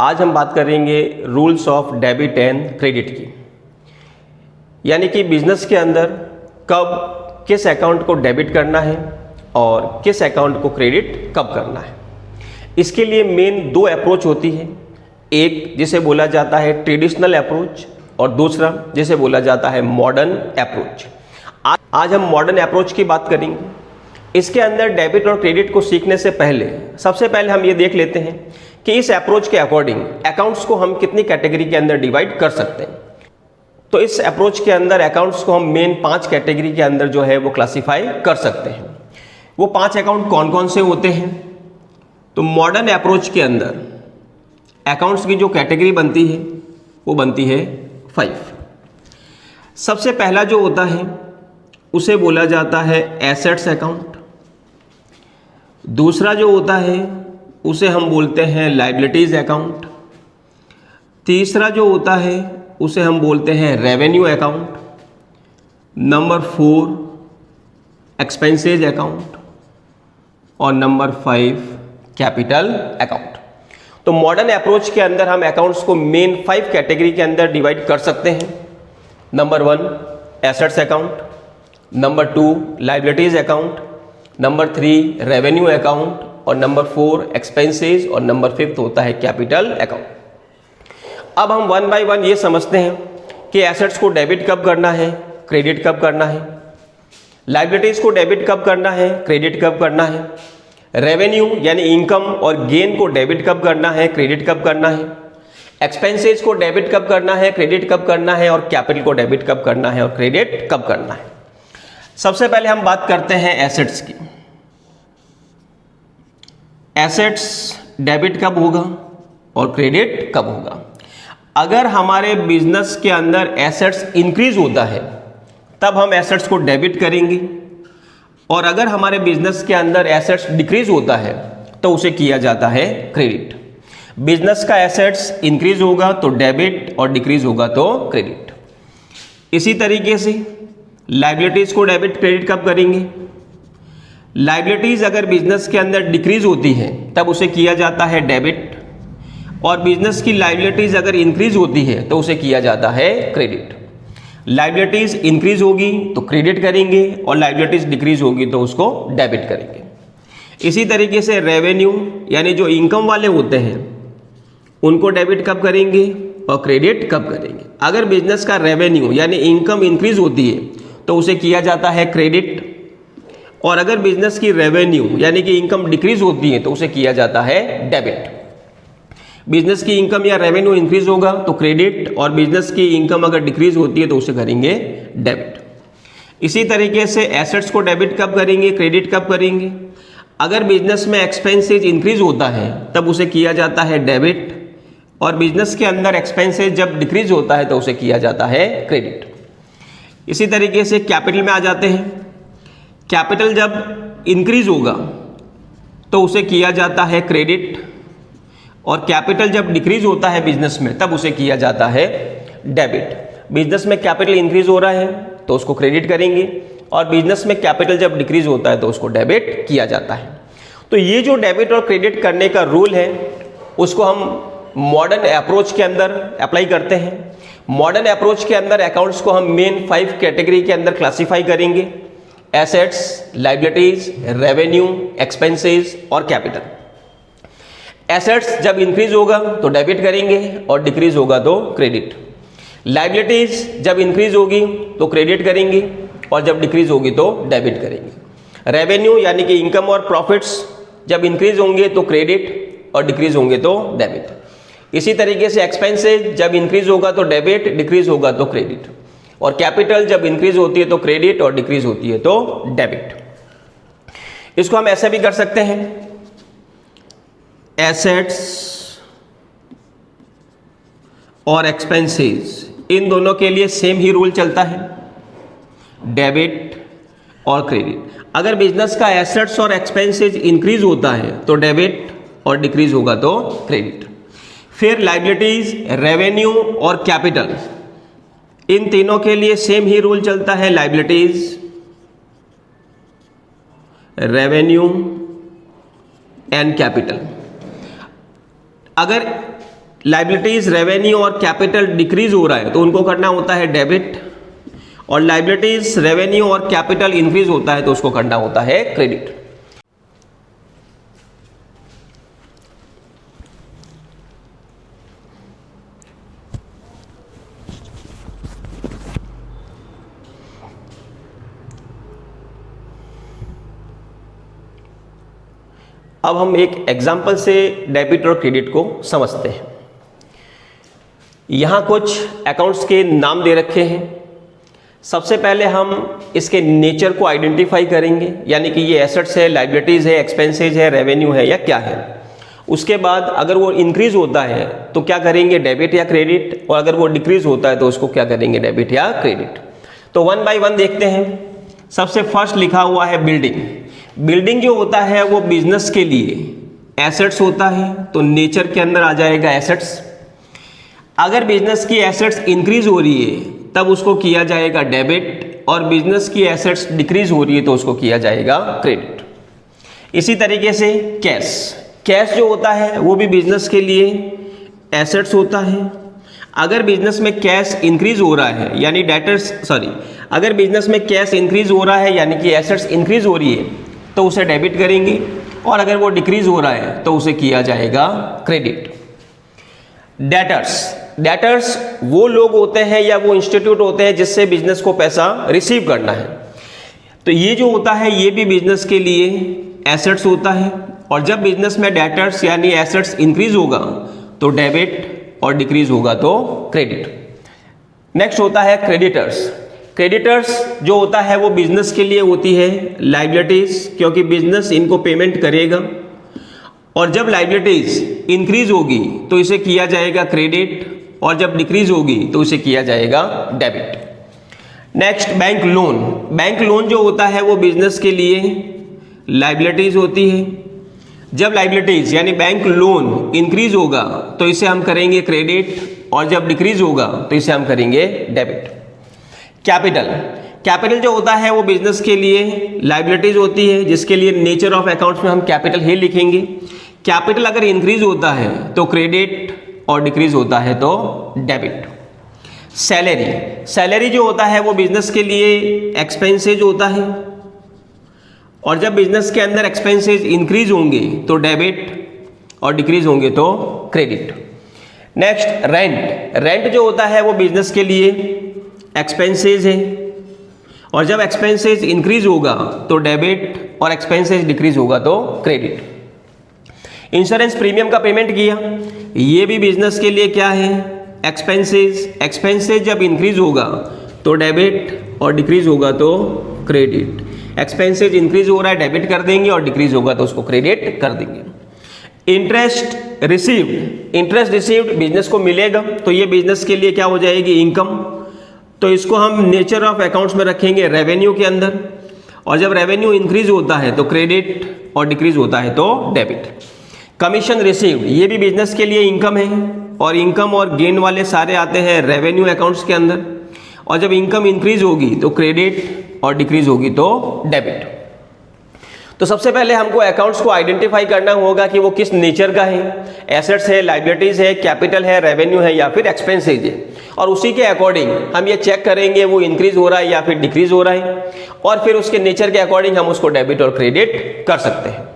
आज हम बात करेंगे rules of debit and credit की, यानी कि बिजनेस के अंदर कब किस अकाउंट को डेबिट करना है और किस अकाउंट को क्रेडिट कब करना है। इसके लिए मेन दो अप्रोच होती है, एक जिसे बोला जाता है ट्रेडिशनल अप्रोच और दूसरा जिसे बोला जाता है मॉडर्न अप्रोच। आज हम मॉडर्न अप्रोच की बात करेंगे। इसके अंदर डेबिट और क्रेडिट को सीखने से पहले सबसे पहले हम ये देख लेते हैं कि इस अप्रोच के अकॉर्डिंग अकाउंट्स को हम कितनी कैटेगरी के अंदर डिवाइड कर सकते हैं। तो इस अप्रोच के अंदर अकाउंट्स को हम मेन 5 कैटेगरी के अंदर जो है वो क्लासिफाई कर सकते हैं। वो 5 अकाउंट कौन कौन से होते हैं? तो मॉडर्न अप्रोच के अंदर अकाउंट्स की जो कैटेगरी बनती है वो बनती है 5। सबसे पहला जो होता है उसे बोला जाता है एसेट्स अकाउंट। दूसरा जो होता है उसे हम बोलते हैं लायबिलिटीज अकाउंट। तीसरा जो होता है उसे हम बोलते हैं revenue account. Number 4 expenses account और नंबर 5 कैपिटल अकाउंट। तो मॉडर्न अप्रोच के अंदर हम अकाउंट्स को मेन 5 कैटेगरी के अंदर डिवाइड कर सकते हैं। Number 1 assets account, number 2 liabilities account, number 3 revenue account और नंबर 4 एक्सपेंसेस और नंबर 5 होता है कैपिटल अकाउंट। अब हम 1 बाय 1 ये समझते हैं कि एसेट्स को डेबिट कब करना है, क्रेडिट कब करना है, लायबिलिटीज को डेबिट कब करना है, क्रेडिट कब करना है, रेवेन्यू यानी इनकम और गेन को डेबिट कब करना है, क्रेडिट कब करना है, एक्सपेंसेस को डेबिट कब करना है, क्रेडिट कब करना है और कैपिटल को डेबिट कब करना है और क्रेडिट कब करना है। सबसे पहले हम बात करते हैं एसेट्स की। एसेट्स डेबिट कब होगा और क्रेडिट कब होगा? अगर हमारे बिजनेस के अंदर एसेट्स इंक्रीज होता है तब हम एसेट्स को डेबिट करेंगे, और अगर हमारे बिजनेस के अंदर एसेट्स डिक्रीज होता है तो उसे किया जाता है क्रेडिट। बिजनेस का एसेट्स इंक्रीज होगा तो डेबिट और डिक्रीज होगा तो क्रेडिट। इसी तरीके से लायबिलिटीज को डेबिट क्रेडिट कब करेंगे? लायबिलिटीज अगर बिजनेस के अंदर डिक्रीज होती है तब उसे किया जाता है डेबिट, और बिजनेस की लायबिलिटीज अगर इंक्रीज होती है तो उसे किया जाता है क्रेडिट। लायबिलिटीज इंक्रीज होगी तो क्रेडिट करेंगे और लायबिलिटीज डिक्रीज होगी तो उसको डेबिट करेंगे। इसी तरीके से रेवेन्यू यानी जो इनकम वाले होते हैं उनको डेबिट कब करेंगे और क्रेडिट कब करेंगे? अगर बिजनेस का रेवेन्यू यानी इनकम इंक्रीज होती है तो उसे किया जाता है क्रेडिट, और अगर बिजनेस की रेवेन्यू यानी कि इनकम डिक्रीज होती है तो उसे किया जाता है डेबिट। बिजनेस की इनकम या रेवेन्यू इंक्रीज होगा तो क्रेडिट, और बिजनेस की इनकम अगर डिक्रीज होती है तो उसे करेंगे डेबिट। इसी तरीके से एसेट्स को डेबिट कब करेंगे, क्रेडिट कब करेंगे? अगर बिजनेस में एक्सपेंसेज इंक्रीज होता है तब उसे किया जाता है डेबिट, और बिजनेस के अंदर एक्सपेंसेज जब डिक्रीज होता है तो उसे किया जाता है क्रेडिट। इसी तरीके से कैपिटल में आ जाते हैं। कैपिटल जब इंक्रीज होगा तो उसे किया जाता है क्रेडिट, और कैपिटल जब डिक्रीज होता है बिजनेस में तब उसे किया जाता है डेबिट। बिजनेस में कैपिटल इंक्रीज हो रहा है तो उसको क्रेडिट करेंगे, और बिजनेस में कैपिटल जब डिक्रीज होता है तो उसको डेबिट किया जाता है। तो ये जो डेबिट और क्रेडिट करने का रूल है उसको हम मॉडर्न अप्रोच के अंदर अप्लाई करते हैं। मॉडर्न अप्रोच के अंदर अकाउंट्स को हम मेन 5 कैटेगरी के अंदर क्लासिफाई करेंगे: एसेट्स, लायबिलिटीज, रेवेन्यू, एक्सपेंसेस और कैपिटल। एसेट्स जब इंक्रीज होगा तो डेबिट करेंगे और डिक्रीज होगा तो क्रेडिट। लायबिलिटीज जब इंक्रीज होगी तो क्रेडिट करेंगे और जब डिक्रीज होगी तो डेबिट करेंगे। रेवेन्यू यानी कि इनकम और प्रॉफिट्स जब इंक्रीज होंगे तो क्रेडिट और डिक्रीज होंगे तो डेबिट। इसी तरीके से एक्सपेंसेज जब इंक्रीज होगा तो डेबिट, डिक्रीज होगा तो क्रेडिट, और कैपिटल जब इंक्रीज होती है तो क्रेडिट और डिक्रीज होती है तो डेबिट। इसको हम ऐसे भी कर सकते हैं, एसेट्स और एक्सपेंसेस इन दोनों के लिए सेम ही रूल चलता है, डेबिट और क्रेडिट। अगर बिजनेस का एसेट्स और एक्सपेंसेस इंक्रीज होता है तो डेबिट और डिक्रीज होगा तो क्रेडिट। फिर लायबिलिटीज, रेवेन्यू और कैपिटल इन तीनों के लिए सेम ही रूल चलता है, लायबिलिटीज, रेवेन्यू एंड कैपिटल। अगर लाइबिलिटीज, रेवेन्यू और कैपिटल डिक्रीज हो रहा है तो उनको करना होता है डेबिट, और लाइबिलिटीज, रेवेन्यू और कैपिटल इंक्रीज होता है तो उसको करना होता है क्रेडिट। अब हम एक एग्जाम्पल से डेबिट और क्रेडिट को समझते हैं। यहां कुछ अकाउंट्स के नाम दे रखे हैं। सबसे पहले हम इसके नेचर को आइडेंटिफाई करेंगे, यानी कि ये एसेट्स है, लाइबिलिटीज है, एक्सपेंसेज है, रेवेन्यू है या क्या है। उसके बाद अगर वो इंक्रीज होता है तो क्या करेंगे, डेबिट या क्रेडिट, और अगर वो डिक्रीज होता है तो उसको क्या करेंगे, डेबिट या क्रेडिट। तो वन बाय वन देखते हैं। सबसे फर्स्ट लिखा हुआ है बिल्डिंग। बिल्डिंग जो होता है वो बिजनेस के लिए एसेट्स होता है, तो नेचर के अंदर आ जाएगा एसेट्स। अगर बिजनेस की एसेट्स इंक्रीज हो रही है तब उसको किया जाएगा डेबिट, और बिजनेस की एसेट्स डिक्रीज हो रही है तो उसको किया जाएगा क्रेडिट। इसी तरीके से कैश, कैश जो होता है वो भी बिजनेस के लिए एसेट्स होता है। अगर बिजनेस में कैश इंक्रीज हो रहा है यानी अगर बिजनेस में कैश इंक्रीज हो रहा है यानी कि एसेट्स इंक्रीज हो रही है तो उसे डेबिट करेंगे, और अगर वो डिक्रीज हो रहा है तो उसे किया जाएगा क्रेडिट। डेटर्स, डेटर्स वो लोग होते हैं या वो इंस्टीट्यूट होते हैं जिससे बिजनेस को पैसा रिसीव करना है, तो ये जो होता है ये भी बिजनेस के लिए एसेट्स होता है। और जब बिजनेस में डेटर्स यानी एसेट्स इंक्रीज होगा तो डेबिट, और डिक्रीज होगा तो क्रेडिट। नेक्स्ट होता है क्रेडिटर्स। क्रेडिटर्स जो होता है वो बिजनेस के लिए होती है लाइबिलिटीज, क्योंकि बिजनेस इनको पेमेंट करेगा, और जब लाइबिलिटीज इंक्रीज होगी तो इसे किया जाएगा क्रेडिट, और जब डिक्रीज होगी तो इसे किया जाएगा debit. Next bank loan. Bank loan जो होता है वो बिजनेस के लिए लाइबिलिटीज होती है। जब लाइबिलिटीज यानी बैंक लोन इंक्रीज होगा तो इसे हम करेंगे क्रेडिट, और जब डिक्रीज होगा तो इसे हम करेंगे डेबिट। कैपिटल, कैपिटल जो होता है वो बिजनेस के लिए लाइबिलिटीज होती है, जिसके लिए नेचर ऑफ अकाउंट्स में हम कैपिटल ही लिखेंगे। कैपिटल अगर इंक्रीज होता है तो क्रेडिट, और डिक्रीज होता है तो डेबिट। सैलरी, सैलरी जो होता है वो बिजनेस के लिए एक्सपेंसेज होता है, और जब बिजनेस के अंदर एक्सपेंसेज इंक्रीज होंगे तो डेबिट, और डिक्रीज होंगे तो क्रेडिट। नेक्स्ट रेंट, रेंट जो होता है वो बिजनेस के लिए एक्सपेंसेज है, और जब एक्सपेंसेज इंक्रीज होगा तो डेबिट, और एक्सपेंसेज डिक्रीज होगा तो क्रेडिट। इंश्योरेंस प्रीमियम का पेमेंट किया, ये भी बिजनेस के लिए क्या है, एक्सपेंसेज। एक्सपेंसेज जब इंक्रीज होगा तो डेबिट, और डिक्रीज होगा तो क्रेडिट। एक्सपेंसेज इंक्रीज हो रहा है, डेबिट कर देंगे, और डिक्रीज होगा तो उसको क्रेडिट कर देंगे। Interest received, interest received business को मिलेगा तो ये बिजनेस के लिए क्या हो जाएगी, इनकम, तो इसको हम नेचर ऑफ अकाउंट्स में रखेंगे रेवेन्यू के अंदर, और जब रेवेन्यू इंक्रीज होता है तो क्रेडिट, और डिक्रीज होता है तो डेबिट। कमीशन रिसीव्ड, ये भी बिजनेस के लिए इनकम है, और इनकम और गेन वाले सारे आते हैं रेवेन्यू अकाउंट्स के अंदर, और जब इनकम इंक्रीज होगी तो क्रेडिट, और डिक्रीज होगी तो डेबिट। तो सबसे पहले हमको अकाउंट्स को आइडेंटिफाई करना होगा कि वो किस नेचर का है, एसेट्स है, लाइबिलिटीज है, कैपिटल है, रेवेन्यू है या फिर एक्सपेंसेज है, और उसी के अकॉर्डिंग हम ये चेक करेंगे वो इंक्रीज हो रहा है या फिर डिक्रीज हो रहा है, और फिर उसके नेचर के अकॉर्डिंग हम उसको डेबिट और क्रेडिट कर सकते हैं।